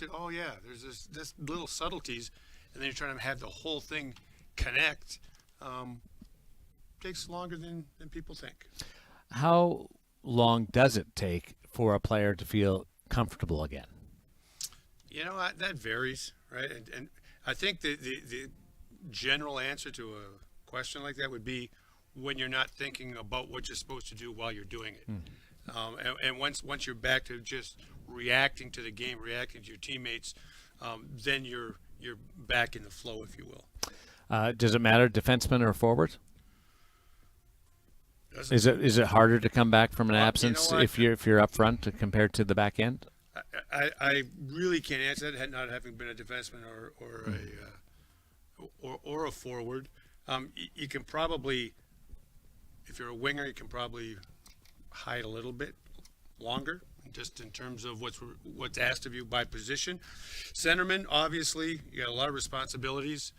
scripted. Oh yeah, there's this little subtleties, and then you're trying to have the whole thing connect. Takes longer than people think. How long does it take for a player to feel comfortable again? That varies, right? And I think the general answer to a question like that would be when you're not thinking about what you're supposed to do while you're doing it. And once you're back to just reacting to the game, reacting to your teammates, then you're back in the flow, if you will. Does it matter, defenseman or forward? Is it harder to come back from an absence if you're up front compared to the back end? I really can't answer that, not having been a defenseman or a forward. You can probably, if you're a winger, you can probably hide a little bit longer, just in terms of what's asked of you by position. Centerman, obviously, you got a lot of responsibilities.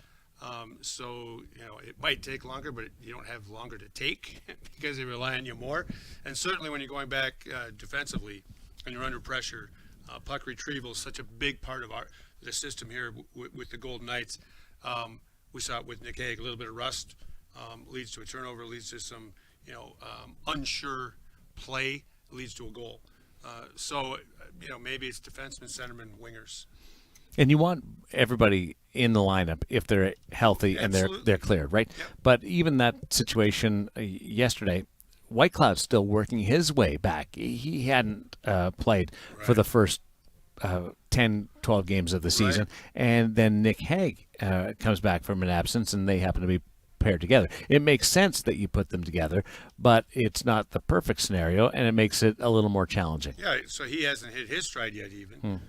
So it might take longer, but you don't have longer to take because they rely on you more. And certainly when you're going back defensively and you're under pressure, puck retrieval is such a big part of the system here with the Golden Knights. We saw it with Nick Hague, a little bit of rust leads to a turnover, leads to some unsure play, leads to a goal. So maybe it's defensemen, centermen, wingers. And you want everybody in the lineup if they're healthy and they're cleared, right? Yep. But even that situation yesterday, Whitecloud's still working his way back. He hadn't played for the first 10, 12 games of the season. Right. And then Nick Hague comes back from an absence, and they happen to be paired together. It makes sense that you put them together, but it's not the perfect scenario, and it makes it a little more challenging. Yeah, so he hasn't hit his stride yet even.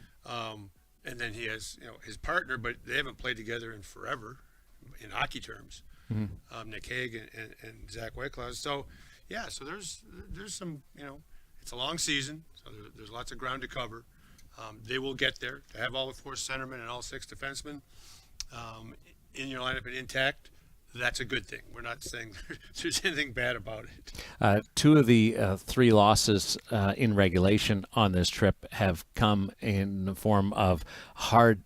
And then he has, his partner, but they haven't played together in forever, in hockey terms. Nick Hague and Zach Whitecloud. So, yeah, so there's some, it's a long season, so there's lots of ground to cover. They will get there. To have all the four centermen and all six defensemen in your lineup and intact, that's a good thing. We're not saying there's anything bad about it. Two of the three losses in regulation on this trip have come in the form of hard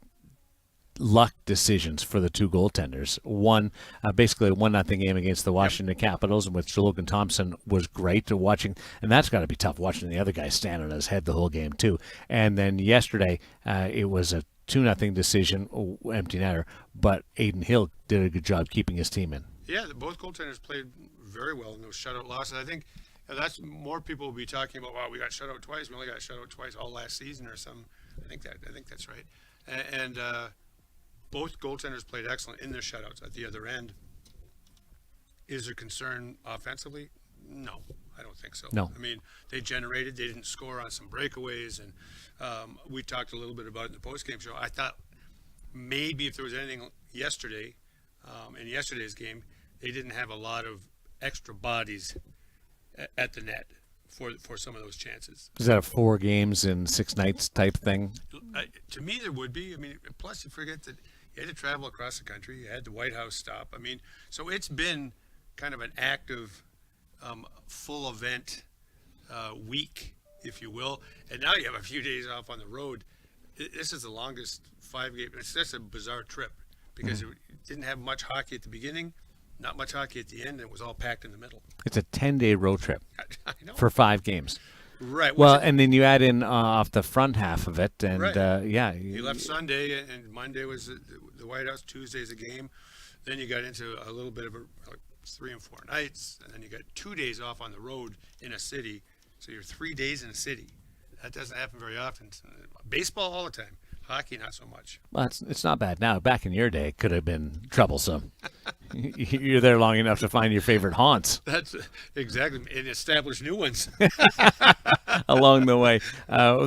luck decisions for the two goaltenders. One, basically a 1-0 game against the Washington Capitals, in which Logan Thompson was great watching, and that's got to be tough watching the other guy stand on his head the whole game too. And then yesterday, it was a 2-0 decision, empty netter, but Aiden Hill did a good job keeping his team in. Yeah, both goaltenders played very well in those shutout losses. I think that's more people will be talking about. Wow, we got shut out twice. We only got shut out twice all last season or something. I think that's right. And both goaltenders played excellent in their shutouts at the other end. Is there concern offensively? No, I don't think so. No. I mean, they didn't score on some breakaways, and we talked a little bit about it in the postgame show. I thought maybe if there was anything yesterday, in yesterday's game, they didn't have a lot of extra bodies at the net for some of those chances. Is that a 4 games in 6 nights type thing? To me, there would be. I mean, plus you forget that you had to travel across the country. You had the White House stop. I mean, so it's been kind of an active, full event week, if you will. And now you have a few days off on the road. This is the longest 5 game. It's just a bizarre trip because it didn't have much hockey at the beginning, not much hockey at the end, and it was all packed in the middle. It's a 10-day road trip I know. for 5 games. Right. Well, and then you add in off the front half of it, and right. yeah. You left Sunday, and Monday was the White House. Tuesday's a game. Then you got into a little bit of like 3 and 4 nights, and then you got 2 days off on the road in a city. So you're 3 days in a city. That doesn't happen very often. Baseball all the time. Hockey, not so much. Well, it's not bad now. Back in your day, it could have been troublesome. You're there long enough to find your favorite haunts. That's exactly, and establish new ones along the way.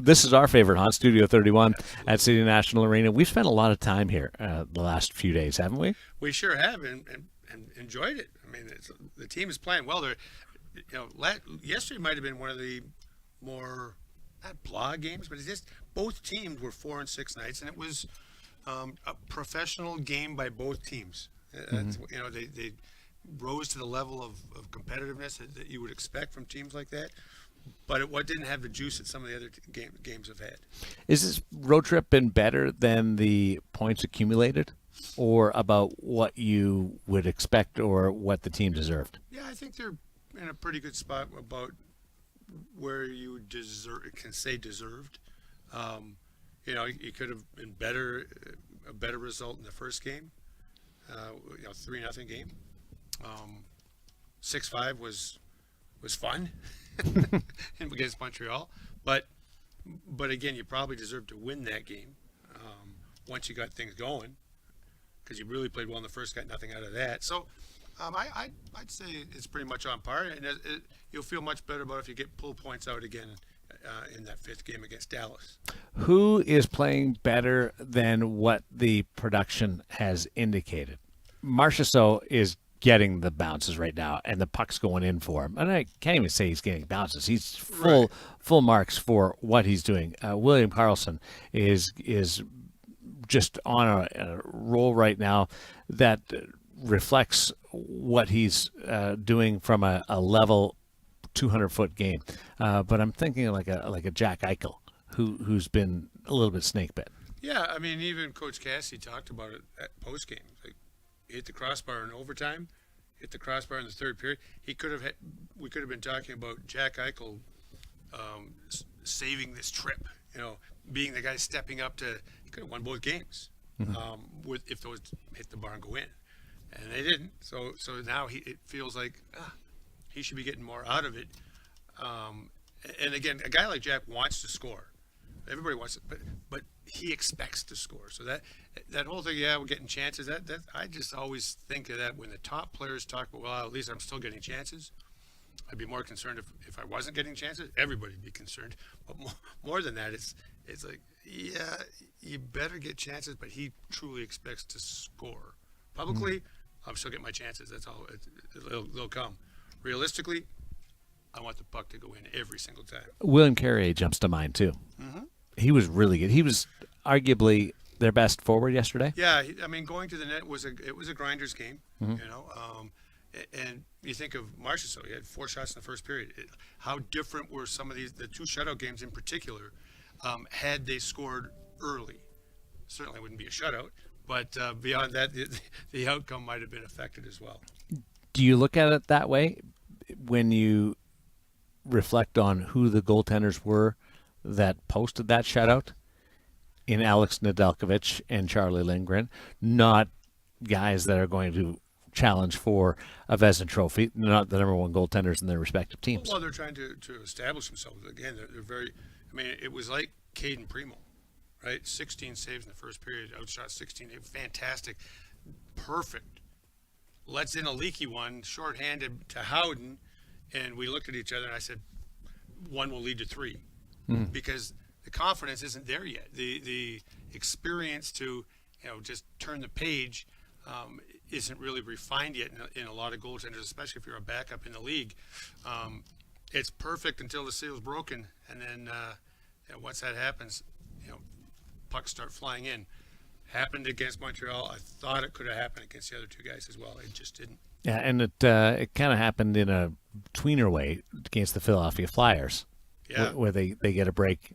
This is our favorite haunt, Studio 31 at City National Arena. We've spent a lot of time here the last few days, haven't we? We sure have, and enjoyed it. I mean, the team is playing well. Yesterday might have been one of the more, not blah games, but it's just both teams were 4 and 6 nights, and it was a professional game by both teams. They rose to the level of competitiveness that you would expect from teams like that. but it didn't have the juice that some of the other games have had. Is this road trip been better than the points accumulated, or about what you would expect or what the team deserved? Yeah, I think they're in a pretty good spot about where you can say deserved. You could have been a better result in the first game. 3-0 game. 6-5 was fun against Montreal, but again, you probably deserved to win that game once you got things going, because you really played well in the first, got nothing out of that. So I'd say it's pretty much on par, and you'll feel much better about if you pull points out again in that fifth game against Dallas. Who is playing better than what the production has indicated? Marchessault is getting the bounces right now, and the puck's going in for him. And I can't even say he's getting bounces. He's full marks for what he's doing. William Karlsson is just on a roll right now that reflects what he's doing from a level 200-foot game. But I'm thinking like a Jack Eichel, who's been a little bit snake bit. Yeah, I mean, even Coach Cassidy talked about it at post game. Like, hit the crossbar in overtime, hit the crossbar in the third period. We could have been talking about Jack Eichel saving this trip. Being the guy stepping up he could have won both games if those hit the bar and go in, and they didn't. So now it feels like he should be getting more out of it. And again, a guy like Jack wants to score. Everybody wants it, but he expects to score. So that whole thing, we're getting chances. That I just always think of that when the top players talk about, well, at least I'm still getting chances. I'd be more concerned if I wasn't getting chances. Everybody'd be concerned. But more than that, it's like, yeah, you better get chances, but he truly expects to score. Publicly, I'm still getting my chances. That's all. They'll come. Realistically, I want the puck to go in every single time. William Carrier jumps to mind too. Mm-hmm. He was really good. He was arguably their best forward yesterday. Yeah, I mean, going to the net was a grinder's game. Mm-hmm. And you think of Marchessault, he had 4 shots in the first period. How different were some of the 2 shutout games in particular had they scored early? Certainly wouldn't be a shutout, but beyond that, the outcome might have been affected as well. Do you look at it that way when you reflect on who the goaltenders were that posted that shutout in Alex Nedeljkovic and Charlie Lindgren, not guys that are going to challenge for a Vezina Trophy, not the number one goaltenders in their respective teams? Well, they're trying to establish themselves. Again, they're very, I mean, it was like Caden Primo, right? 16 saves in the first period, outshot 16, fantastic, perfect. Lets in a leaky one, shorthanded to Howden, and we looked at each other and I said, one will lead to 3. Because the confidence isn't there yet. The experience to just turn the page isn't really refined yet in a lot of goaltenders, especially if you're a backup in the league. It's perfect until the seal's broken, and then once that happens, pucks start flying in. Happened against Montreal. I thought it could have happened against the other 2 guys as well. It just didn't. Yeah, and it kind of happened in a tweener way against the Philadelphia Flyers. Yeah, where they get a break.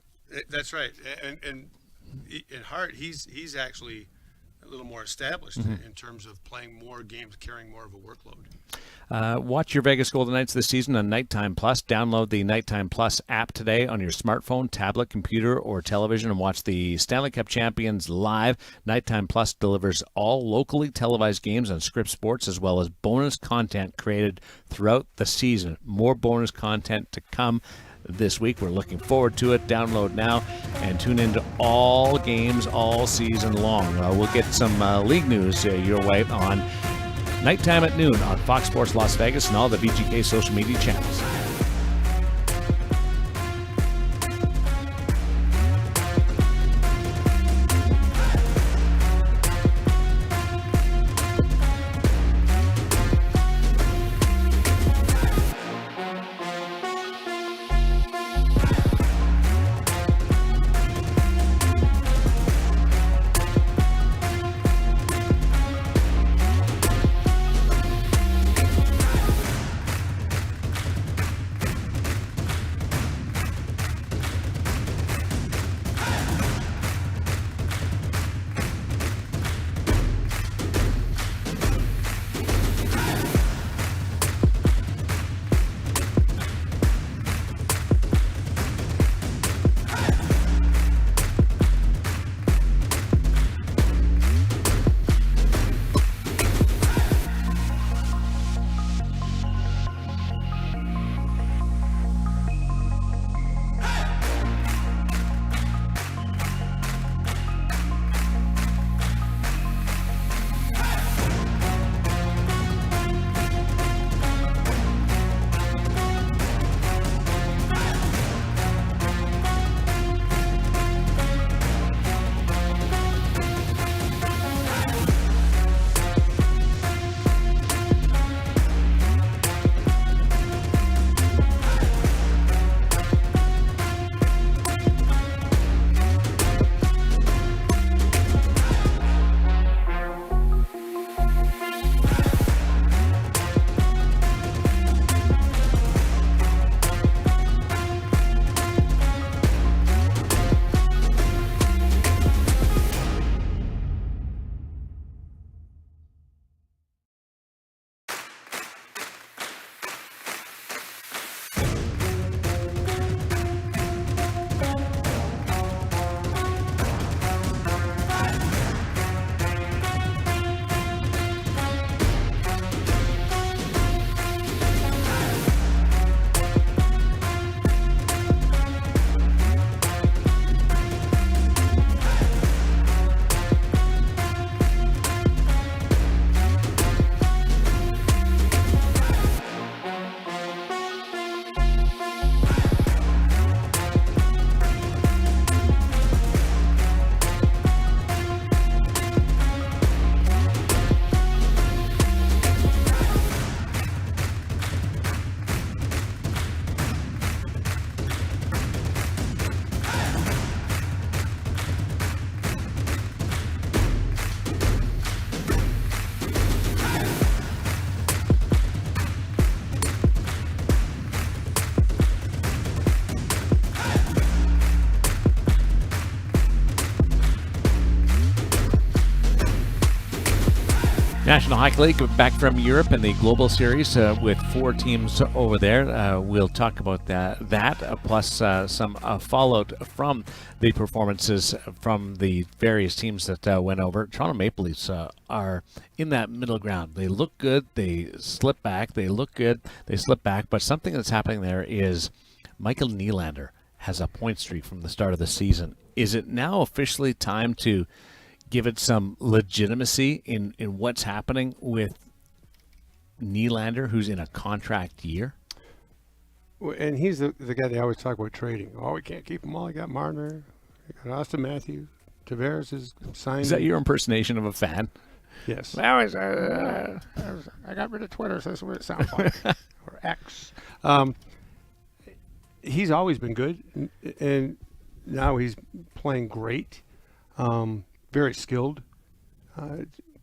That's right. And in Hart, he's actually a little more established in terms of playing more games, carrying more of a workload. Watch your Vegas Golden Knights this season on Nighttime Plus. Download the Nighttime Plus app today on your smartphone, tablet, computer, or television and watch the Stanley Cup champions live. Nighttime Plus delivers all locally televised games on Scripps Sports as well as bonus content created throughout the season. More bonus content to come this week. We're looking forward to it. Download now and tune into all games all season long. We'll get some league news your way on Nighttime at Noon on Fox Sports Las Vegas and all the VGK social media channels. National Hockey League back from Europe in the Global Series with 4 teams over there. We'll talk about that plus some fallout from the performances from the various teams that went over. Toronto Maple Leafs are in that middle ground. They look good. They slip back. They look good. They slip back. But something that's happening there is Michael Nylander has a point streak from the start of the season. Is it now officially time to give it some legitimacy in what's happening with Nylander, who's in a contract year? Well, and he's the guy they always talk about trading. Oh, we can't keep them all. I got Marner, I got Austin Matthews, Tavares is signed. Is that your impersonation of a fan? Yes. Well, I got rid of Twitter, so that's what it sounds like. Or X. He's always been good, and now he's playing great. Very skilled.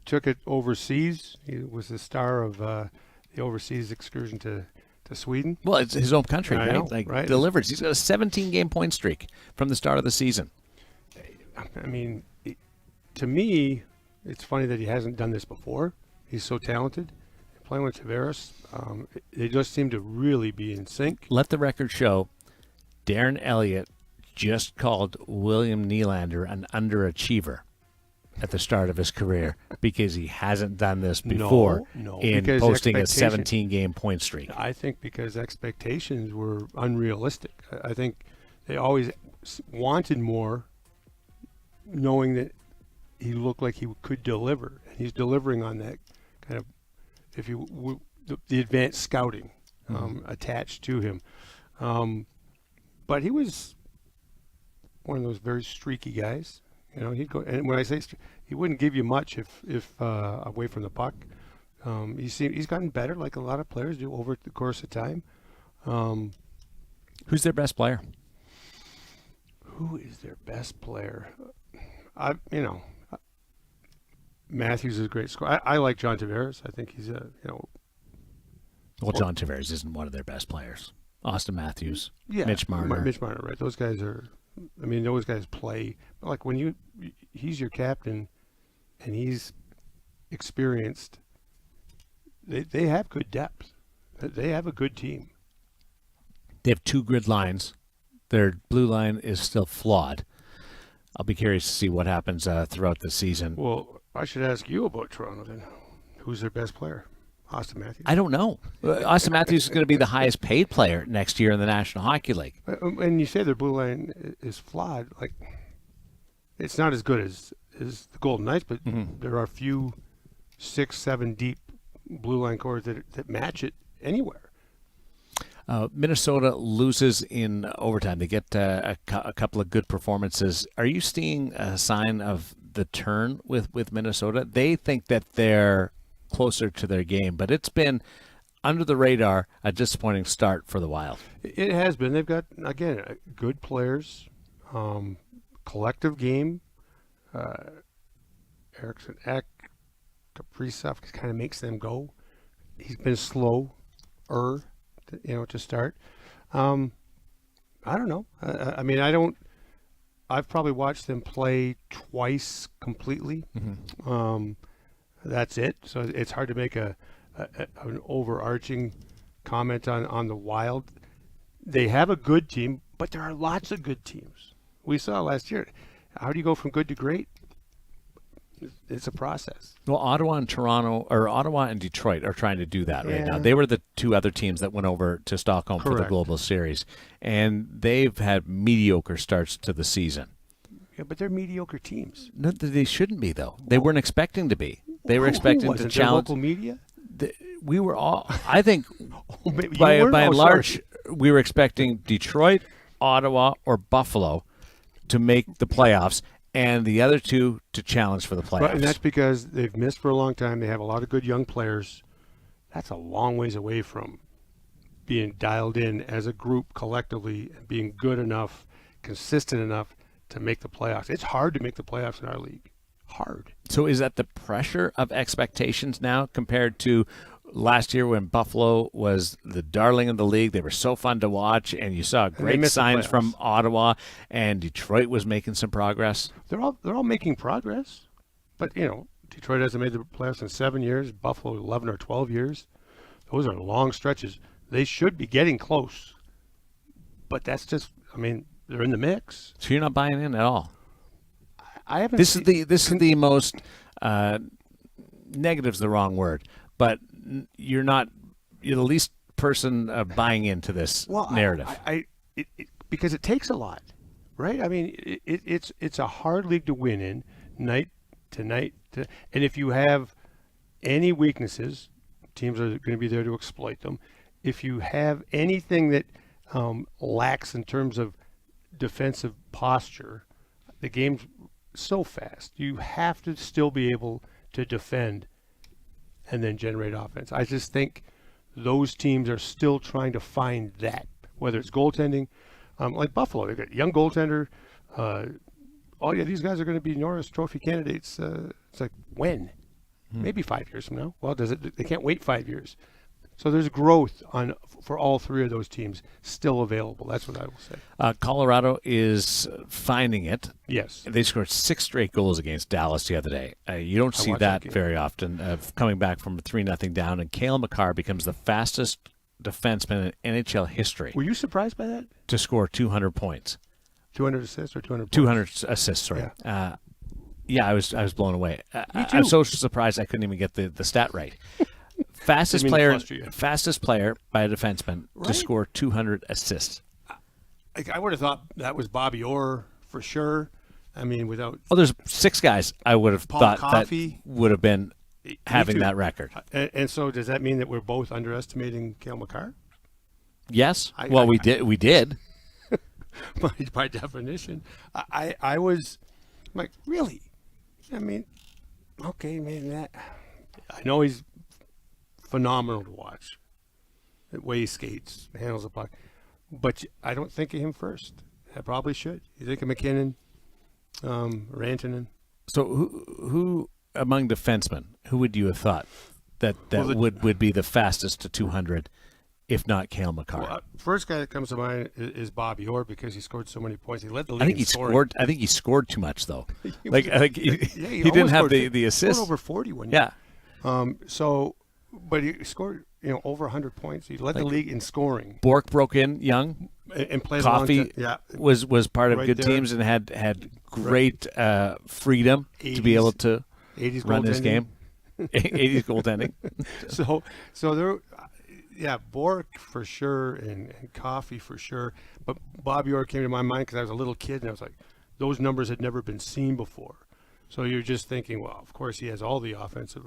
Took it overseas. He was the star of the overseas excursion to Sweden. Well, it's his own country, I right? know, Like right? delivers. He's got a 17-game point streak from the start of the season. I mean, to me, it's funny that he hasn't done this before. He's so talented. Playing with Tavares, they just seem to really be in sync. Let the record show Darren Eliot just called William Nylander an underachiever at the start of his career because he hasn't done this before in because posting a expectation- 17-game point streak. I think because expectations were unrealistic. I think they always wanted more, knowing that he looked like he could deliver, and he's delivering on that kind of, if you the advanced scouting attached to him. But he was one of those very streaky guys. You know, he'd go, and when I say he wouldn't give you much if away from the puck. He's gotten better, like a lot of players do over the course of time. Who's their best player? Who is their best player? Matthews is a great scorer. I like John Tavares. I think he's Well, John Tavares isn't one of their best players. Austin Matthews, yeah, Mitch Marner. Mitch Marner, right? Those guys are. I mean, those guys play. But like when he's your captain, and he's experienced. They have good depth. They have a good team. They have 2 grid lines. Their blue line is still flawed. I'll be curious to see what happens throughout the season. Well, I should ask you about Toronto then. Who's their best player? Austin Matthews? I don't know. Austin Matthews is going to be the highest paid player next year in the National Hockey League. And you say their blue line is flawed. Like, it's not as good as the Golden Knights, but there are a few 6-7 deep blue line cores that match it anywhere. Minnesota loses in overtime. They get a couple of good performances. Are you seeing a sign of the turn with Minnesota? They think that they're closer to their game, but it's been under the radar a disappointing start for the Wild. It has been. They've got, again, good players, collective game. Eriksson Ek, Kaprizov kind of makes them go. He's been slower, to start. I don't know. I mean, I've probably watched them play twice completely. That's it. So it's hard to make an overarching comment on the Wild. They have a good team, but there are lots of good teams. We saw last year. How do you go from good to great? It's a process. Well, Ottawa and Detroit are trying to do that right now. They were the 2 other teams that went over to Stockholm for the Global Series, and they've had mediocre starts to the season. Yeah, but they're mediocre teams. No, they shouldn't be, though. They weren't expecting to be. They were expecting to Their challenge. local media? We were all, I think, Maybe you by weren't? and Oh, large, sorry. we were expecting Detroit, Ottawa, or Buffalo to make the playoffs, and the other 2 to challenge for the playoffs. And that's because they've missed for a long time. They have a lot of good young players. That's a long ways away from being dialed in as a group collectively and being good enough, consistent enough to make the playoffs. It's hard to make the playoffs in our league. Hard. So is that the pressure of expectations now compared to last year when Buffalo was the darling of the league? They were so fun to watch, and you saw great missed the signs from playoffs. Ottawa, and Detroit was making some progress. They're all making progress, but Detroit hasn't made the playoffs in 7 years. Buffalo 11 or 12 years. Those are long stretches. They should be getting close. But that's just, I mean, they're in the mix. So you're not buying in at all. I haven't. This is the most negative's the wrong word, but you're the least person buying into this narrative. Because it takes a lot, right? I mean, it's a hard league to win in night to night, and if you have any weaknesses, teams are going to be there to exploit them. If you have anything that lacks in terms of defensive posture, the game's so fast. You have to still be able to defend and then generate offense. I just think those teams are still trying to find that, whether it's goaltending, like Buffalo. They've got young goaltender. These guys are going to be Norris Trophy candidates. It's like, when? Maybe 5 years from now. Well, they can't wait 5 years. So there's growth for all three of those teams still available. That's what I will say. Colorado is finding it. Yes. They scored 6 straight goals against Dallas the other day. You don't see that very often, coming back from a 3-0 down, and Cale Makar becomes the fastest defenseman in NHL history. Were you surprised by that? To score 200 points. 200 assists or 200 points? 200 assists, sorry. Yeah. I was blown away. Me too. I was so surprised I couldn't even get the stat right. Fastest player by a defenseman to score 200 assists. I would have thought that was Bobby Orr for sure. I mean, without. Oh, there's 6 guys I would have thought Coffey, that would have been having that record. And so does that mean that we're both underestimating Cale Makar? Yes. We did. by definition. I was like, really? I mean, okay, man. I know he's phenomenal to watch. The way he skates, handles the puck. But I don't think of him first. I probably should. You think of McKinnon, Rantanen. So who among defensemen, who would you have thought that would be the fastest to 200, if not Cale Makar? Well, first guy that comes to mind is Bobby Orr, because he scored so many points. He led the league. I think he scored too much though. He didn't have the assist. Over 40 one year. Yeah. But he scored, over 100 points. He led the league in scoring. Bork broke in young. And played Coffey was part of good teams and had great freedom 80s, to be able to 80s run this game. 80s goaltending. So there, Bork for sure and Coffey for sure. But Bobby Orr came to my mind because I was a little kid and I was like, those numbers had never been seen before. So you're just thinking, well, of course he has all the offensive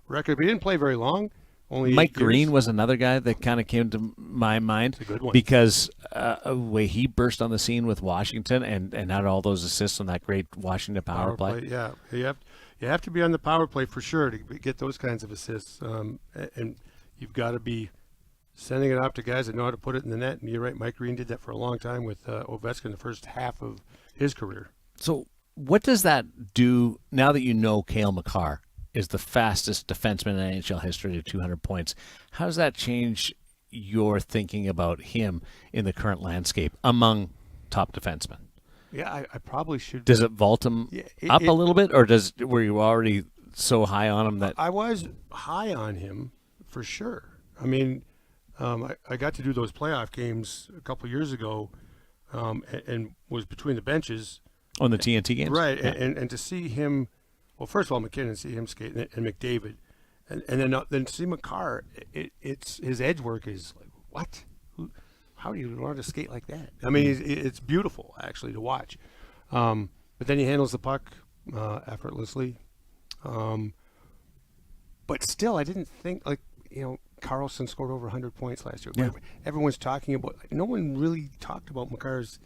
record, but he didn't play very long. Only Mike Green was another guy that kind of came to my mind. That's a good one. Because the way he burst on the scene with Washington and had all those assists on that great Washington power play. Yeah, you have to be on the power play for sure to get those kinds of assists, and you've got to be sending it off to guys that know how to put it in the net. And you're right, Mike Green did that for a long time with Ovechkin the first half of his career. So what does that do now that you know Cale Makar is the fastest defenseman in NHL history to 200 points? How does that change your thinking about him in the current landscape among top defensemen? Yeah, I probably should. Does it vault him up a little bit, or were you already so high on him that I was high on him for sure? I mean, I got to do those playoff games a couple years ago, and was between the benches on the TNT games, right? Yeah. And to see him. Well, first of all, McKinnon, see him skate, and McDavid, and then see Makar. It's his edge work is like, what? How do you learn to skate like that? I mean, it's beautiful actually to watch. But then he handles the puck effortlessly. But still, I didn't think Carlson scored over 100 points last year. Yeah. Everyone's talking about. No one really talked about Makar's,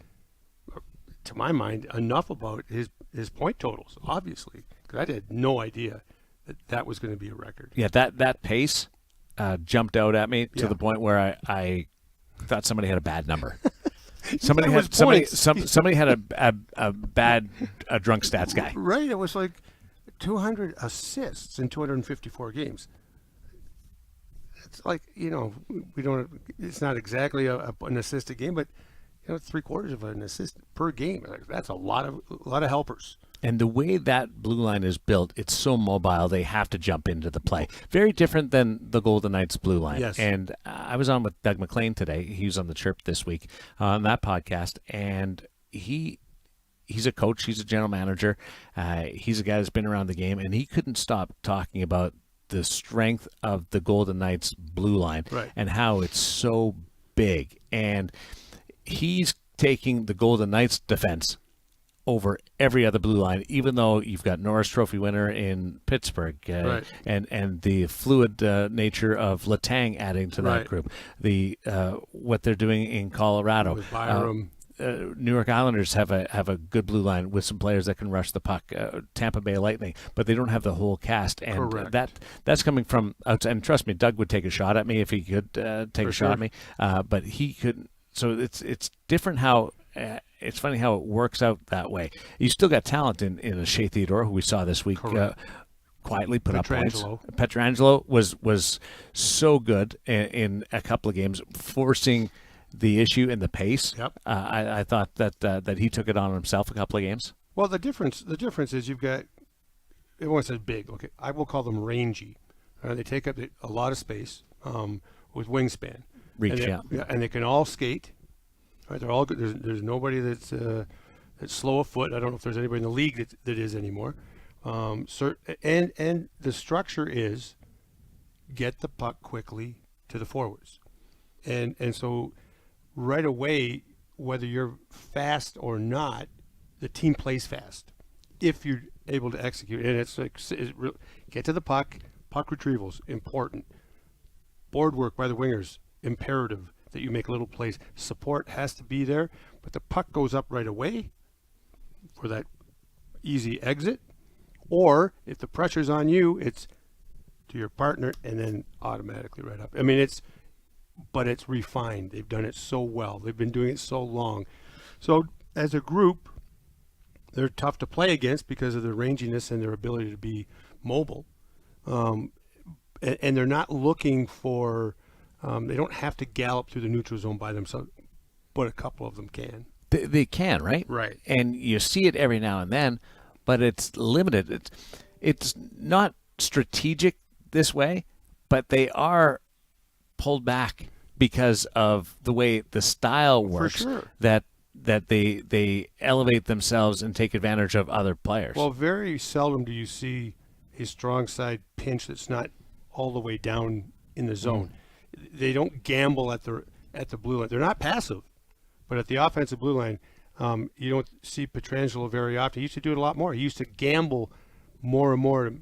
to my mind, enough about his point totals. Obviously. I had no idea that was going to be a record. Yeah, that pace jumped out at me to the point where I thought somebody had a bad number. somebody had a bad drunk stats guy. Right, it was like 200 assists in 254 games. It's like we don't. It's not exactly an assist a game, but it's 3/4 of an assist per game. Like, that's a lot of helpers. And the way that blue line is built, it's so mobile, they have to jump into the play. Very different than the Golden Knights blue line. Yes. And I was on with Doug McLean today. He was on the Chirp this week on that podcast. And he's a coach. He's a general manager. He's a guy that's been around the game. And he couldn't stop talking about the strength of the Golden Knights blue line and how it's so big. And he's taking the Golden Knights defense over every other blue line, even though you've got Norris Trophy winner in Pittsburgh and the fluid nature of Letang adding to that group. The what they're doing in Colorado. With Byram. New York Islanders have a good blue line with some players that can rush the puck. Tampa Bay Lightning, but they don't have the whole cast, and that's coming from outside. And trust me, Doug would take a shot at me if he could take a shot at me, but he couldn't. So it's different how. It's funny how it works out that way. You still got talent in a Shea Theodore, who we saw this week, quietly put up points. Pietrangelo was so good in a couple of games, forcing the issue and the pace. I thought that he took it on himself a couple of games. Well, the difference is you've got, everyone says big. Okay, I will call them rangy. They take up a lot of space with wingspan. Reach, and they can all skate. Right, they're all good. There's nobody that's slow of foot. I don't know if there's anybody in the league that is anymore. And the structure is get the puck quickly to the forwards, and so right away, whether you're fast or not, the team plays fast if you're able to execute. And it's like get to the puck. Puck retrievals important. Board work by the wingers imperative. That you make little plays. Support has to be there, but the puck goes up right away for that easy exit. Or if the pressure's on you, it's to your partner and then automatically right up. I mean, it's refined. They've done it so well. They've been doing it so long. So as a group, they're tough to play against because of their ranginess and their ability to be mobile. And they're not looking for. They don't have to gallop through the neutral zone by themselves, but a couple of them can. They can, right? Right. And you see it every now and then, but it's limited. It's not strategic this way, but they are pulled back because of the way the style works. For sure. That they elevate themselves and take advantage of other players. Well, very seldom do you see a strong side pinch that's not all the way down in the zone. They don't gamble at the blue line. They're not passive, but at the offensive blue line, you don't see Pietrangelo very often. He used to do it a lot more. He used to gamble more and more to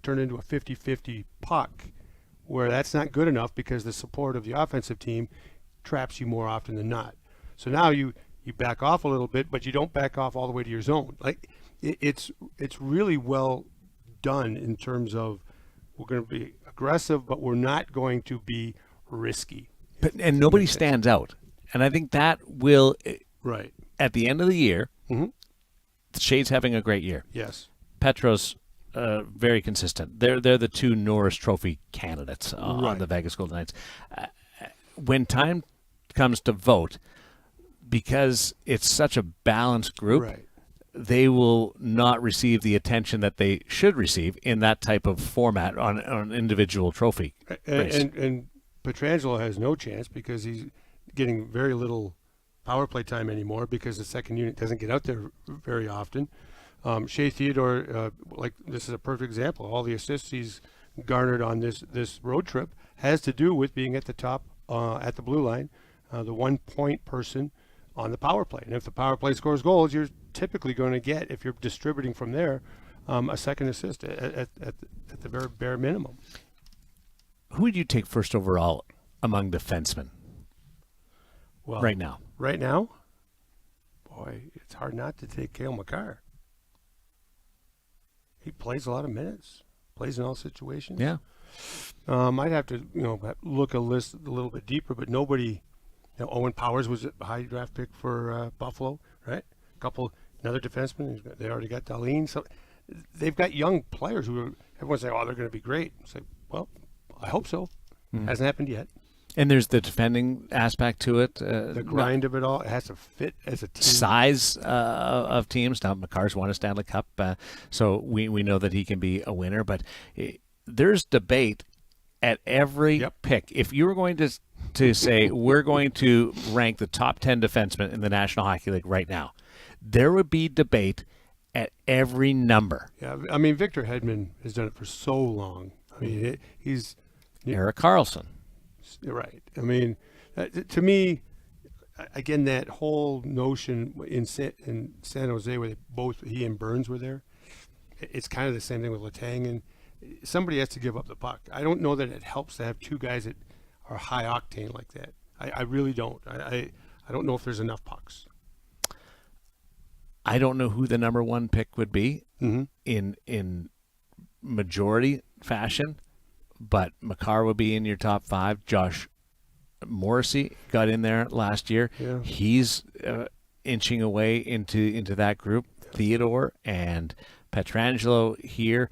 turn into a 50-50 puck, where that's not good enough because the support of the offensive team traps you more often than not. So now you back off a little bit, but you don't back off all the way to your zone. Like it's really well done in terms of we're going to be aggressive, but we're not going to be risky. And nobody stands out. And I think that will, at the end of the year, the Shade's having a great year. Yes. Petro's very consistent. They're the two Norris Trophy candidates on the Vegas Golden Knights. When time comes to vote, because it's such a balanced group, they will not receive the attention that they should receive in that type of format on an individual trophy race. And Pietrangelo has no chance because he's getting very little power play time anymore because the second unit doesn't get out there very often. Shea Theodore, like this is a perfect example. All the assists he's garnered on this road trip has to do with being at the top at the blue line, the 1 point person on the power play. And if the power play scores goals, you're typically going to get, if you're distributing from there, a second assist at the very bare minimum. Who would you take first overall among defensemen right now? Right now? Boy, it's hard not to take Cale Makar. He plays a lot of minutes, plays in all situations. Yeah. I'd have to, look a list a little bit deeper, but nobody. Owen Powers was a high draft pick for Buffalo, right? Another defenseman. They already got Darlene. So they've got young players who everyone's saying, "Oh, they're going to be great." It's like, well, I hope so. Hasn't happened yet. And there's the defending aspect to it. The grind of it all, it has to fit as a team. Size of teams. Now, Makar's won a Stanley Cup, so we know that he can be a winner. But there's debate at every pick. If you were going to say we're going to rank the top 10 defensemen in the National Hockey League right now, there would be debate at every number. Yeah, I mean, Victor Hedman has done it for so long. I mean, he's Erik Karlsson. Right. I mean, to me, again, that whole notion in San Jose where he and Burns were there, it's kind of the same thing with Letang, and somebody has to give up the puck. I don't know that it helps to have two guys that are high octane like that. I really don't. I don't know if there's enough pucks. I don't know who the number one pick would be in majority fashion, but Makar would be in your top 5. Josh Morrissey got in there last year. Yeah. He's inching away into that group. Theodore and Pietrangelo here.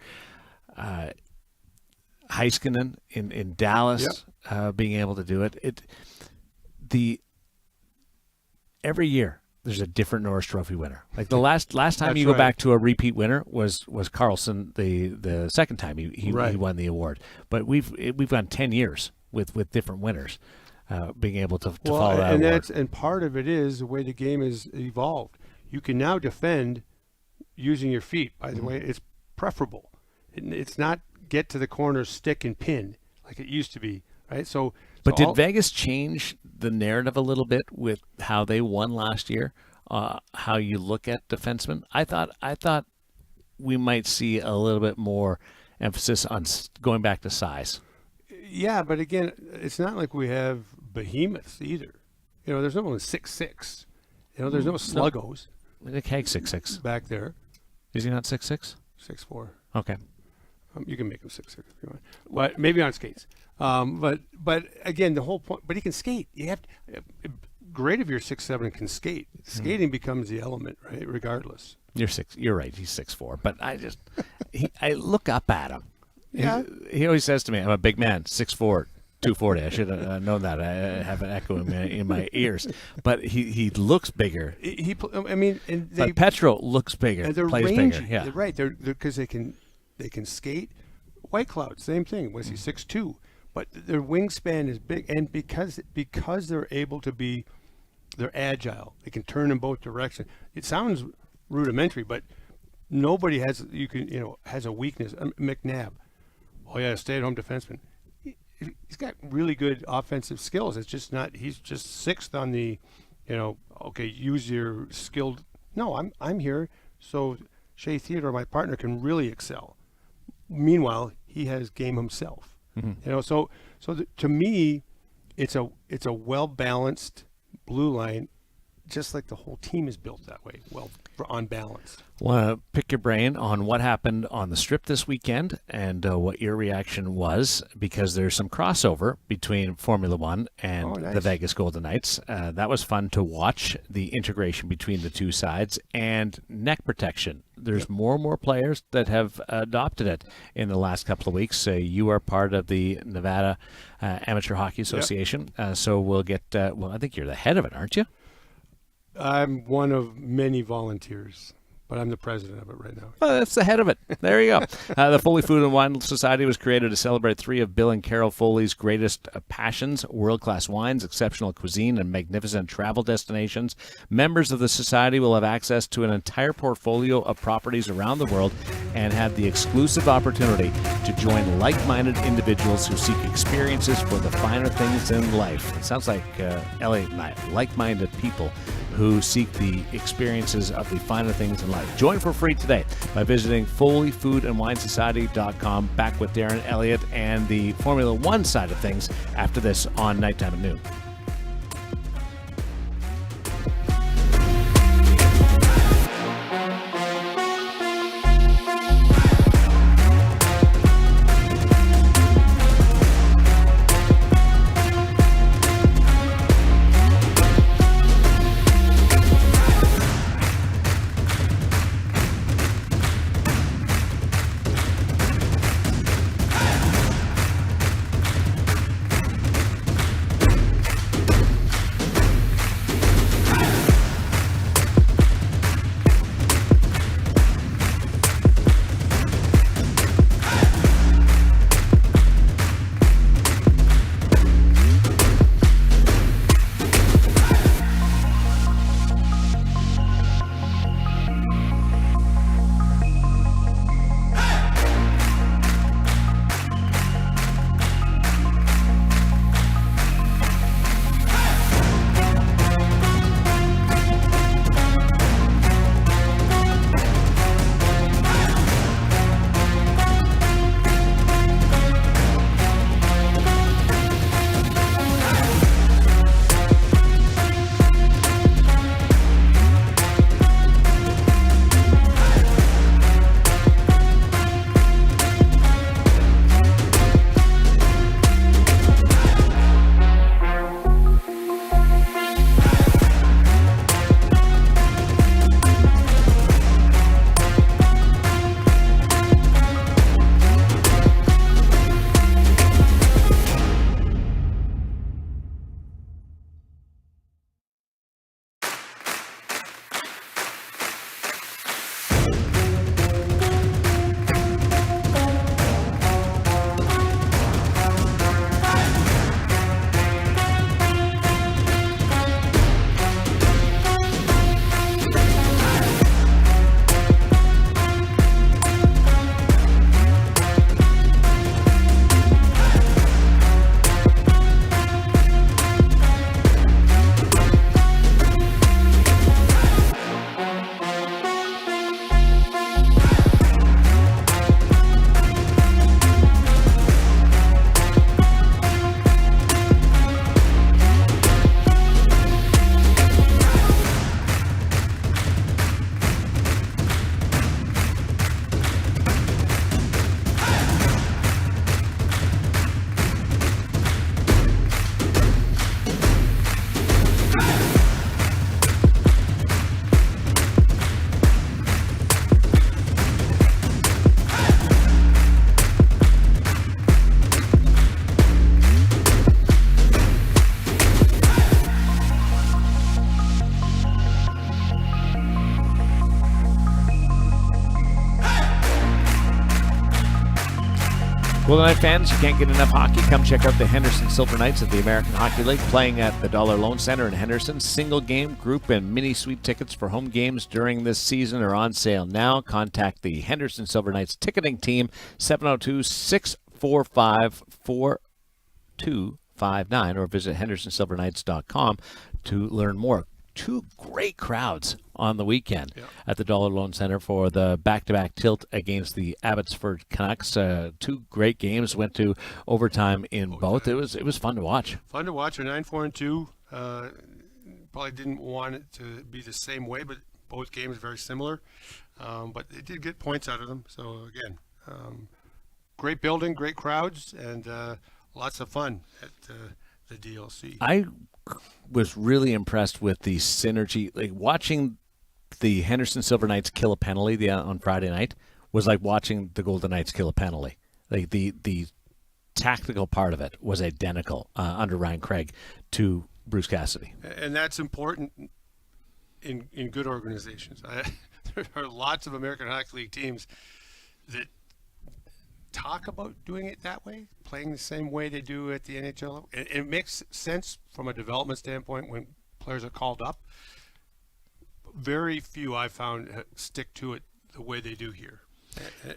Heiskanen in Dallas being able to do it. Every year there's a different Norris Trophy winner. Like the last time you go back to a repeat winner was Karlsson the second time he won the award. But we've gone 10 years with different winners being able to follow that award. And part of it is the way the game has evolved. You can now defend using your feet. By the way, it's preferable. It's not get to the corner, stick and pin like it used to be, right? But did Vegas change the narrative a little bit with how they won last year? How you look at defensemen? I thought we might see a little bit more emphasis on going back to size. Yeah, but again, it's not like we have behemoths either. There's no one 6'6". There's no sluggos. Nick Hague 6'6" back there. Is he not 6'6"? 6'4". Okay. You can make him 6'6" if you want, but maybe on skates. But again, the whole point. But he can skate. You have great if you're 6'7" and can skate. Skating becomes the element, right? Regardless. You're right. He's 6'4". But I look up at him. Yeah. He always says to me, "I'm a big man, 6'4", 240. I should have known that. I have an echo in my ears. But he looks bigger. But Petro looks bigger. And they're plays rangy. bigger. Yeah. They're right. They're because they can skate. White Cloud, same thing. Was he 6'2"? But their wingspan is big, and because they're able to be, they're agile. They can turn in both directions. It sounds rudimentary, but nobody has a weakness. McNabb, stay-at-home defenseman. He's got really good offensive skills. It's just not. He's just sixth on the, use your skilled. No, I'm here so Shea Theodore, my partner, can really excel. Meanwhile, he has game himself. To me, it's a well balanced blue line, just like the whole team is built that way. Well, on balance. Want to pick your brain on what happened on the Strip this weekend and what your reaction was, because there's some crossover between Formula One and the Vegas Golden Knights. That was fun to watch, the integration between the two sides, and neck protection. There's more and more players that have adopted it in the last couple of weeks. You are part of the Nevada Amateur Hockey Association, so we'll get, I think you're the head of it, aren't you? I'm one of many volunteers, but I'm the president of it right now. Well, that's the head of it. There you go. The Foley Food and Wine Society was created to celebrate 3 of Bill and Carol Foley's greatest passions: world-class wines, exceptional cuisine, and magnificent travel destinations. Members of the society will have access to an entire portfolio of properties around the world and have the exclusive opportunity to join like-minded individuals who seek experiences for the finer things in life. It sounds like Elliot and I, like-minded people who seek the experiences of the finer things in life. Join for free today by visiting FoleyFoodAndWineSociety.com. Back with Daren Eliot and the Formula One side of things after this on Nighttime at Noon. Golden Knight fans, you can't get enough hockey. Come check out the Henderson Silver Knights at the American Hockey League, playing at the Dollar Loan Center in Henderson. Single game, group, and mini suite tickets for home games during this season are on sale now. Contact the Henderson Silver Knights ticketing team, 702-645-4259, or visit hendersonsilverknights.com to learn more. Two great crowds on the weekend at the Dollar Loan Center for the back-to-back tilt against the Abbotsford Canucks. Two great games, went to overtime in both. It was fun to watch. Fun to watch. A 9-4-2. Probably didn't want it to be the same way, but both games very similar. But they did get points out of them. So again, great building, great crowds, and lots of fun at the DLC. I was really impressed with the synergy. Like watching the Henderson Silver Knights kill a penalty on Friday night was like watching the Golden Knights kill a penalty. Like the tactical part of it was identical under Ryan Craig to Bruce Cassidy. And that's important in good organizations. There are lots of American Hockey League teams that talk about doing it that way, playing the same way they do at the NHL. It makes sense from a development standpoint when players are called up. Very few I've found stick to it the way they do here,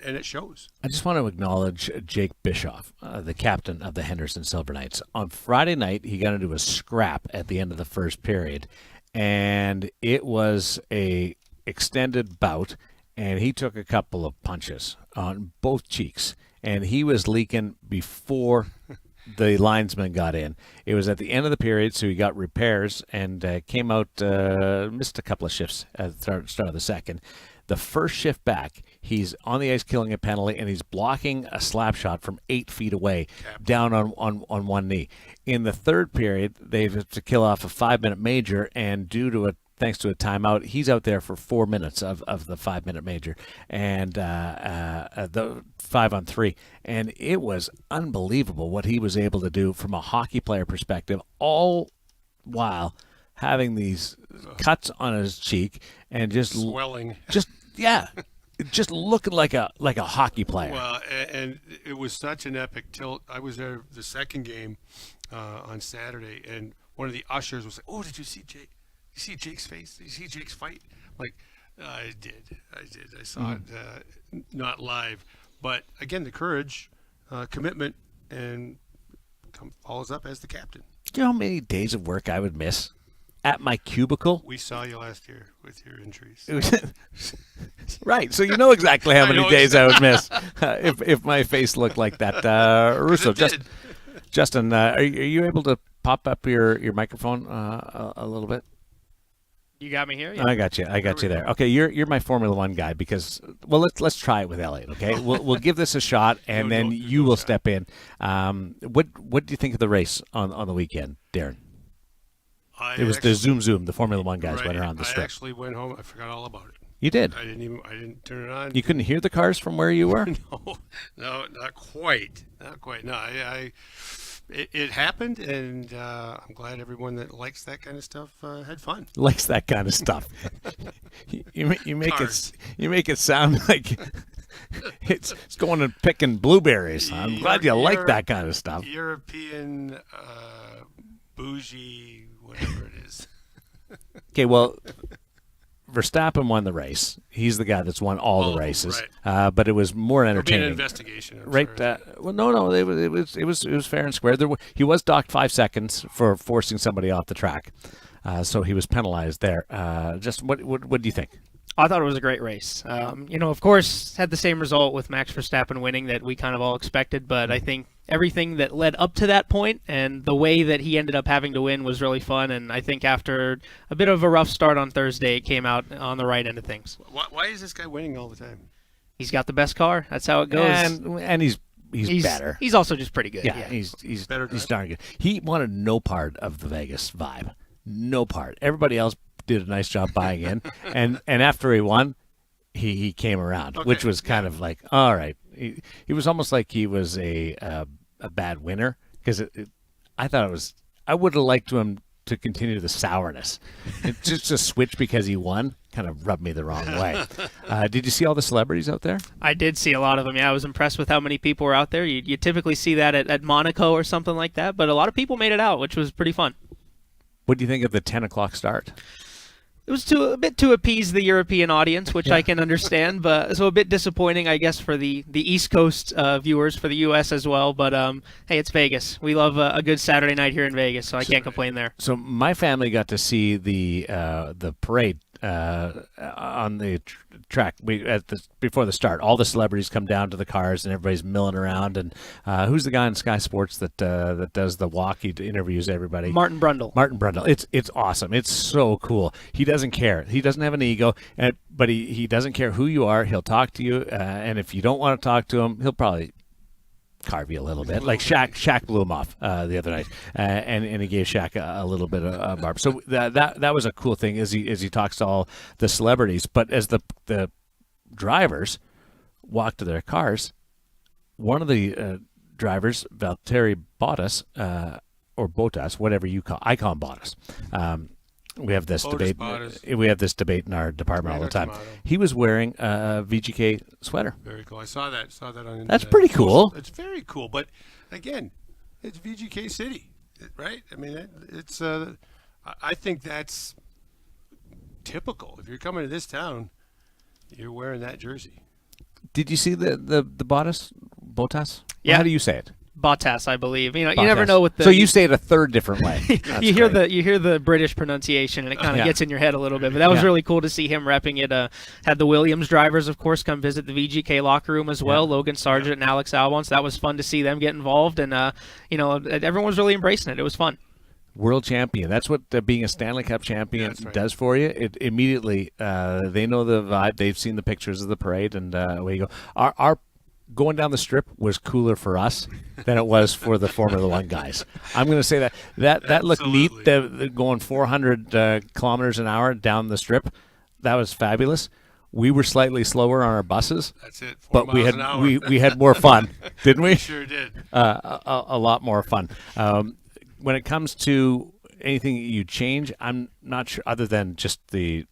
and it shows. I just want to acknowledge Jake Bischoff, the captain of the Henderson Silver Knights. On Friday night, he got into a scrap at the end of the first period, and it was a extended bout, and he took a couple of punches on both cheeks. And he was leaking before the linesman got in. It was at the end of the period, so he got repairs and came out, missed a couple of shifts at the start of the second. The first shift back, he's on the ice killing a penalty, and he's blocking a slap shot from 8 feet away, down on one knee. In the third period, they've to kill off a 5-minute major, and thanks to a timeout, he's out there for 4 minutes of the 5-minute major, and the 5-on-3. And it was unbelievable what he was able to do from a hockey player perspective, all while having these cuts on his cheek and just swelling. Just looking like a hockey player. Well, and it was such an epic tilt. I was there the second game on Saturday, and one of the ushers was like, "Oh, did you see Jake? You see Jake's face? Did you see Jake's fight?" I'm like, I did. I saw it, not live. But again, the courage, commitment, and follows up as the captain. Do you know how many days of work I would miss at my cubicle? We saw you last year with your injuries. Right, so you know exactly how many days I would miss if my face looked like that. Russo, Justin, are you able to pop up your microphone a little bit? You got me here? Yeah. I got you there. Okay, you're my Formula One guy because let's try it with Elliot. Okay, we'll give this a shot and then you will step in. What do you think of the race on the weekend, Darren? It was the Zoom. The Formula One guys went around the strip. I actually went home. I forgot all about it. You did. I didn't turn it on. You couldn't hear the cars from where you were? No, not quite. No, it happened, and I'm glad everyone that likes that kind of stuff had fun. Likes that kind of stuff. you make it sound like it's going and picking blueberries. I'm glad you like that kind of stuff. European bougie, whatever it is. Okay, well, Verstappen won the race. He's the guy that's won all the races. Right. But it was more entertaining. An investigation, right? Well, no. It was fair and square. He was docked 5 seconds for forcing somebody off the track, so he was penalized there. Just what do you think? I thought it was a great race. Of course, had the same result with Max Verstappen winning that we kind of all expected, but I think everything that led up to that point and the way that he ended up having to win was really fun, and I think after a bit of a rough start on Thursday, it came out on the right end of things. Why is this guy winning all the time? He's got the best car. That's how it goes. And he's better. He's also just pretty good. Yeah. He's better. He's darn good. He wanted no part of the Vegas vibe. No part. Everybody else did a nice job buying in, and after he won, he came around, which was kind of like, all right. He was almost like he was a bad winner because I thought I would have liked him to continue the sourness. It just a switch because he won kind of rubbed me the wrong way. Did you see all the celebrities out there? I did see a lot of them. Yeah, I was impressed with how many people were out there. You typically see that at Monaco or something like that, but a lot of people made it out, which was pretty fun. What do you think of the 10 o'clock start? It was a bit to appease the European audience, which I can understand, but so a bit disappointing, I guess, for the East Coast viewers, for the U.S. as well. But hey, it's Vegas. We love a good Saturday night here in Vegas, so I can't complain there. So my family got to see the parade on the track before the start. All the celebrities come down to the cars and everybody's milling around. And who's the guy on Sky Sports that does the walk? He interviews everybody. Martin Brundle. Martin Brundle. It's awesome. It's so cool. He doesn't care. He doesn't have an ego, but he doesn't care who you are. He'll talk to you, and if you don't want to talk to him, he'll probably carve you a little bit. Like Shaq blew him off the other night, and he gave Shaq a little bit of barb. So that was a cool thing as he talks to all the celebrities. But as the drivers walk to their cars, one of the drivers, Valtteri Bottas, or Bottas, whatever you call, I call him Bottas. We have this debate. We have this debate in our department all the time. He was wearing a VGK sweater. Very cool. I saw that on. That's pretty cool. It's very cool, but again, it's VGK City, right? I mean, it's. I think that's typical. If you're coming to this town, you're wearing that jersey. Did you see the Bottas? Yeah. How do you say it? Bottas, I believe. You Bottas. never know with the. So you say it a third different way. you hear the British pronunciation, and it kind of gets in your head a little bit. But that was really cool to see him repping it. Had the Williams drivers, of course, come visit the VGK locker room as well. Logan Sargent and Alex Albon. So that was fun to see them get involved, and everyone was really embracing it. It was fun. World champion. That's what being a Stanley Cup champion does for you. It immediately they know the vibe. They've seen the pictures of the parade, and away you go. Our going down the strip was cooler for us than it was for the Formula One guys. I'm going to say that looked neat. Going 400 kilometers an hour down the strip, that was fabulous. We were slightly slower on our buses. That's it. But we had more fun, didn't we? We sure did. A lot more fun. When it comes to anything you change, I'm not sure, other than just the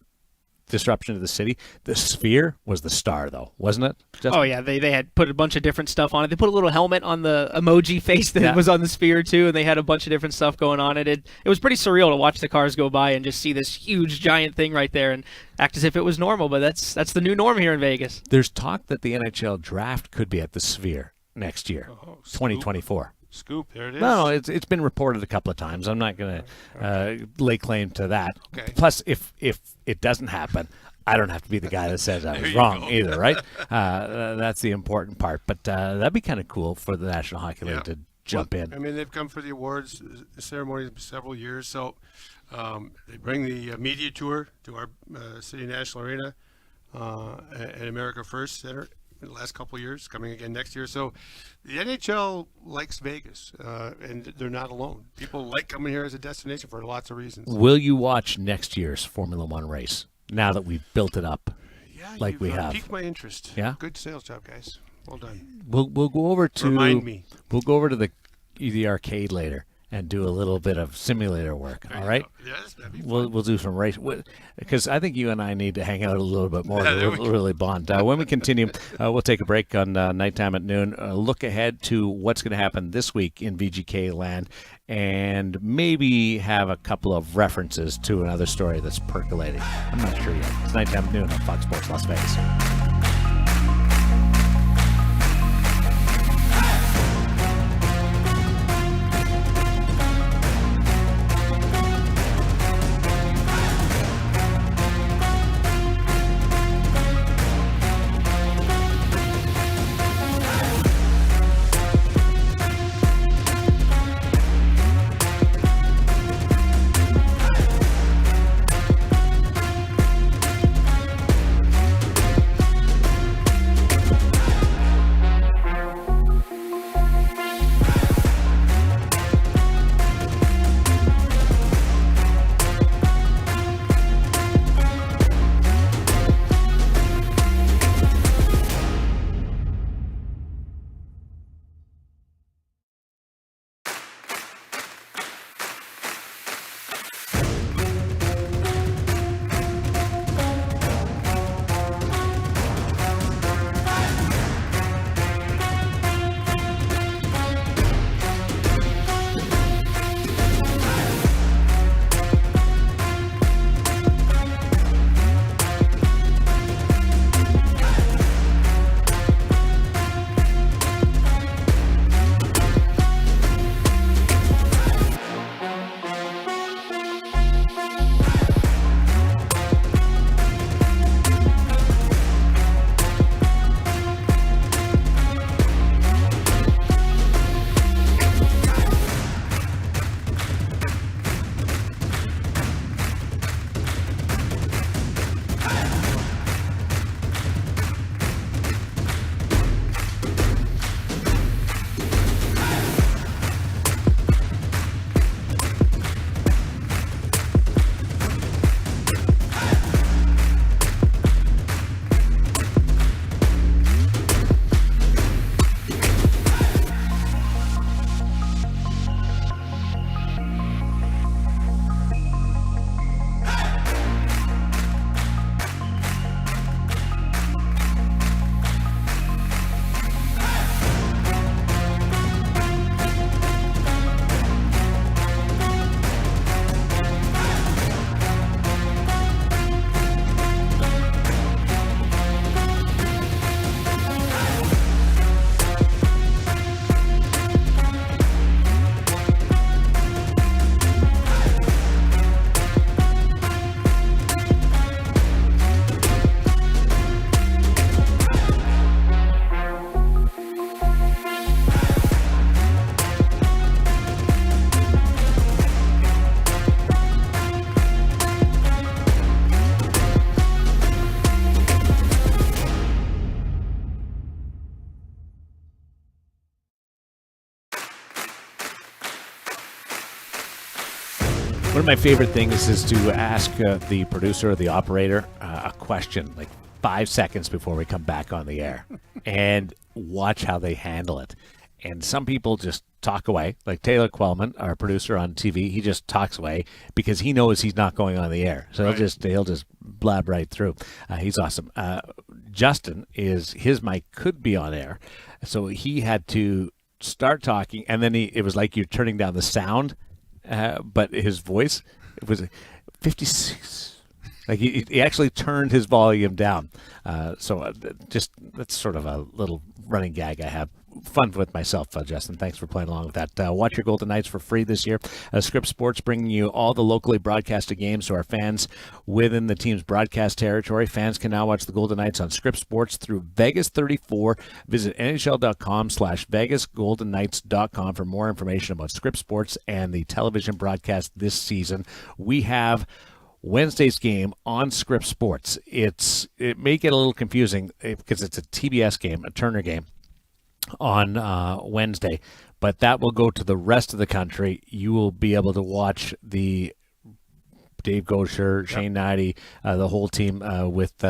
disruption of the city. The Sphere was the star, though, wasn't it? Oh, yeah. They had put a bunch of different stuff on it. They put a little helmet on the emoji face that was on the Sphere, too, and they had a bunch of different stuff going on. It was pretty surreal to watch the cars go by and just see this huge, giant thing right there and act as if it was normal, but that's the new norm here in Vegas. There's talk that the NHL draft could be at the Sphere next year, 2024. Scoop, there it is. No, it's been reported a couple of times. I'm not going to lay claim to that. Okay. Plus, if it doesn't happen, I don't have to be the guy that says I was wrong either, right? That's the important part. But that'd be kind of cool for the National Hockey League to jump in. I mean, they've come for the awards ceremony several years, so they bring the media tour to our City National Arena and America First Center in the last couple of years, coming again next year. So the NHL likes Vegas, and they're not alone. People like coming here as a destination for lots of reasons. Will you watch next year's Formula One race now that we've built it up like we have? Piqued my interest. Yeah? Good sales job, guys. Well done. We'll go over to Remind me. We'll go over to the arcade later and do a little bit of simulator work. All right. Yes, that'd be fun. We'll do some race because I think you and I need to hang out a little bit more Yeah, to really bond. When we continue, we'll take a break on nighttime at noon. Look ahead to what's going to happen this week in VGK land, and maybe have a couple of references to another story that's percolating. I'm not sure yet. It's nighttime at noon on Fox Sports Las Vegas. One of my favorite things is to ask the producer or the operator a question like 5 seconds before we come back on the air and watch how they handle it. And some people just talk away, like Taylor Quellman, our producer on TV. He just talks away because he knows he's not going on the air. So he'll just blab right through. He's awesome. Justin, his mic could be on air, so he had to start talking, and then it was like you're turning down the sound, but his voice, it was 56. Like he actually turned his volume down. So just that's sort of a little running gag I have. Fun with myself, Justin. Thanks for playing along with that. Watch your Golden Knights for free this year. Script Sports bringing you all the locally broadcasted games to our fans within the team's broadcast territory. Fans can now watch the Golden Knights on Script Sports through Vegas 34. Visit NHL.com/VegasGoldenKnights.com for more information about Script Sports and the television broadcast this season. We have Wednesday's game on Script Sports. It may get a little confusing because it's a TBS game, a Turner game on Wednesday, but that will go to the rest of the country. You will be able to watch the Dave Gosher, Shane Knighty, the whole team with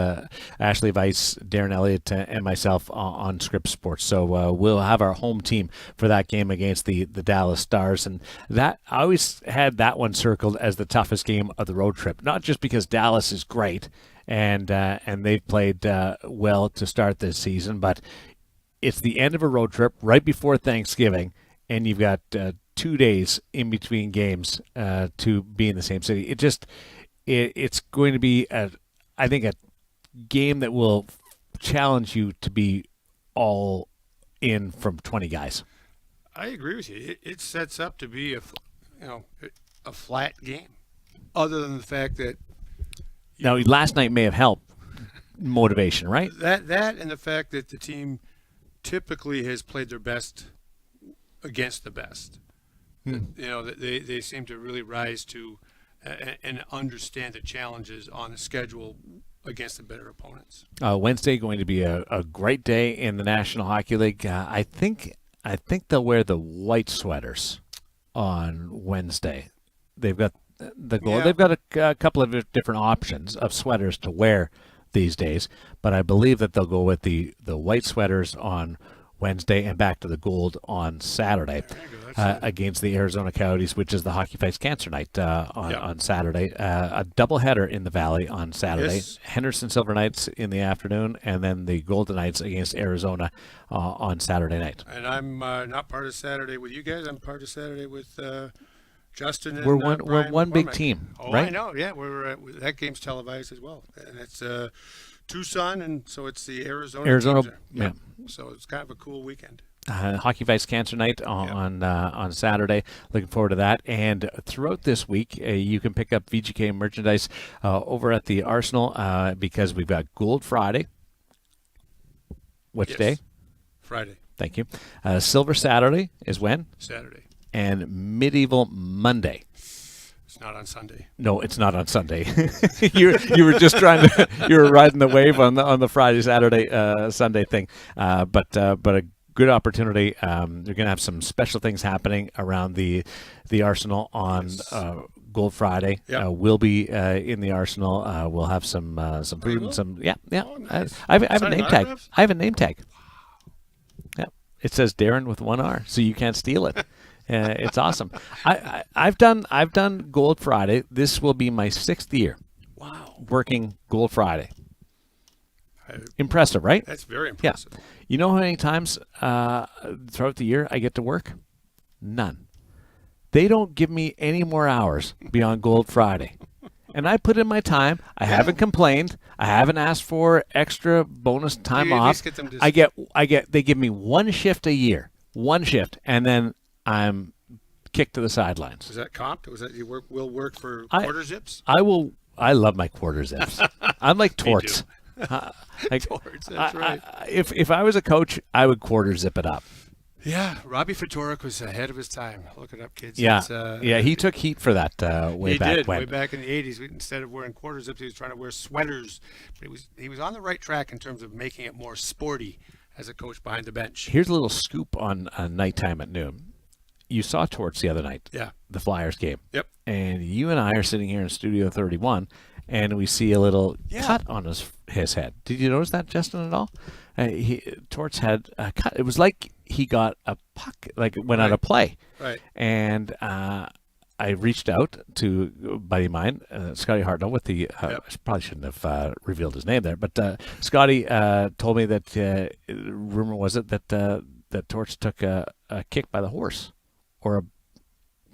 Ashley Weiss, Daren Eliot, and myself on Script Sports. So we'll have our home team for that game against the Dallas Stars. And that I always had that one circled as the toughest game of the road trip, not just because Dallas is great and they've played well to start this season, but it's the end of a road trip right before Thanksgiving, and you've got 2 days in between games to be in the same city. It's going to be, I think, a game that will challenge you to be all in from 20 guys. I agree with you. It sets up to be a flat game, other than the fact that now last night may have helped motivation, right? That and the fact that the team typically has played their best against the best. They seem to really rise to and understand the challenges on the schedule against the better opponents. Wednesday going to be a great day in the National Hockey League. I think they'll wear the white sweaters on Wednesday. They've got the goal. Yeah. They've got a couple of different options of sweaters to wear these days, but I believe that they'll go with the white sweaters on Wednesday and back to the gold on Saturday against the Arizona Coyotes, which is the Hockey Fights Cancer Night on Saturday. A doubleheader in the Valley on Saturday. Yes. Henderson Silver Knights in the afternoon, and then the Golden Knights against Arizona on Saturday night. And I'm not part of Saturday with you guys. I'm part of Saturday with Justin and we're one McCormick. Big team, right? I know. Yeah, we're that game's televised as well, and it's Tucson, and so it's the Arizona. Yeah. So it's kind of a cool weekend. Hockey Fights Cancer Night on Saturday. Looking forward to that. And throughout this week, you can pick up VGK merchandise over at the Arsenal because we've got Gold Friday. Which day? Friday. Thank you. Silver Saturday is when? Saturday. And Medieval Monday. It's not on Sunday. No, it's not on Sunday. you were just trying to you were riding the wave on the Friday, Saturday, Sunday thing. But a good opportunity. They're going to have some special things happening around the Arsenal on Gold Friday. Yep. We'll be in the Arsenal. We'll have some food and some Oh, nice. I have a name tag. I have a name tag. Yeah, it says Darren with one R, so you can't steal it. It's awesome. I've done Gold Friday. This will be my 6th year. Wow. Working Gold Friday. Impressive, right? That's very impressive. Yeah. You know how many times throughout the year I get to work? None. They don't give me any more hours beyond Gold Friday. And I put in my time. I haven't complained. I haven't asked for extra bonus time off. They give me one shift a year. One shift. And then I'm kicked to the sidelines. Was that comped? Was that you will work for quarter zips? I love my quarter zips. I'm like Torts. Torts, that's right. If I was a coach, I would quarter zip it up. Yeah, Robbie Fedoruk was ahead of his time. Look it up, kids. Yeah, he took heat for that way back when. Way back in the 80s. Instead of wearing quarter zips, he was trying to wear sweaters. But he was on the right track in terms of making it more sporty as a coach behind the bench. Here's a little scoop on nighttime at noon. you saw Torts the other night. Yeah. The Flyers game. Yep. And you and I are sitting here in Studio 31, and we see a little Yeah. cut on his head. Did you notice that, Justin, at all? Torts had a cut. It was like he got a puck, like it went out of play. Right. And I reached out to a buddy of mine, Scotty Hartnell, with the I probably shouldn't have revealed his name there, but Scotty told me that rumor was it that Torts took a kick by the horse, or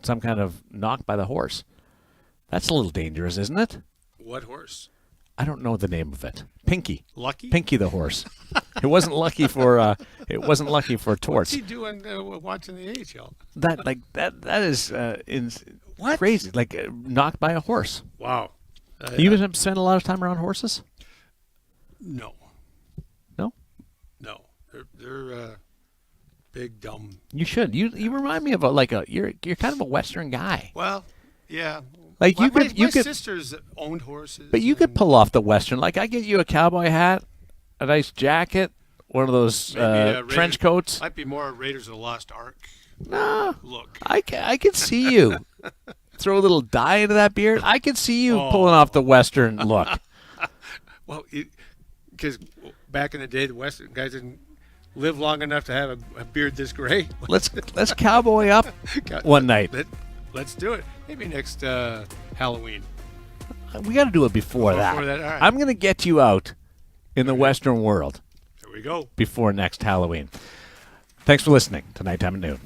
some kind of knock by the horse. That's a little dangerous, isn't it? What horse? I don't know the name of it. Pinky. Lucky? Pinky the horse. It wasn't lucky for What's Torts. he doing watching the AHL? That is What? crazy. Like knocked by a horse. Wow. You haven't spent a lot of time around horses? No. No? No. They're big, dumb. You should. You remind me of you're kind of a Western guy. Well, yeah. Like you my could, sisters owned horses. but you could and pull off the Western. Like I get you a cowboy hat, a nice jacket, one of those maybe a trench Raiders- coats. Might be more a Raiders of the Lost Ark No, look. I could see you throw a little dye into that beard. I could see you pulling off the Western look. Well, because back in the day, the Western guys didn't live long enough to have a beard this gray. Let's cowboy up one night. Let's do it. Maybe next Halloween. We got to do it before that. Before that, all right. I'm going to get you out in the Western world There we go. before next Halloween. Thanks for listening to Nighttime at Noon.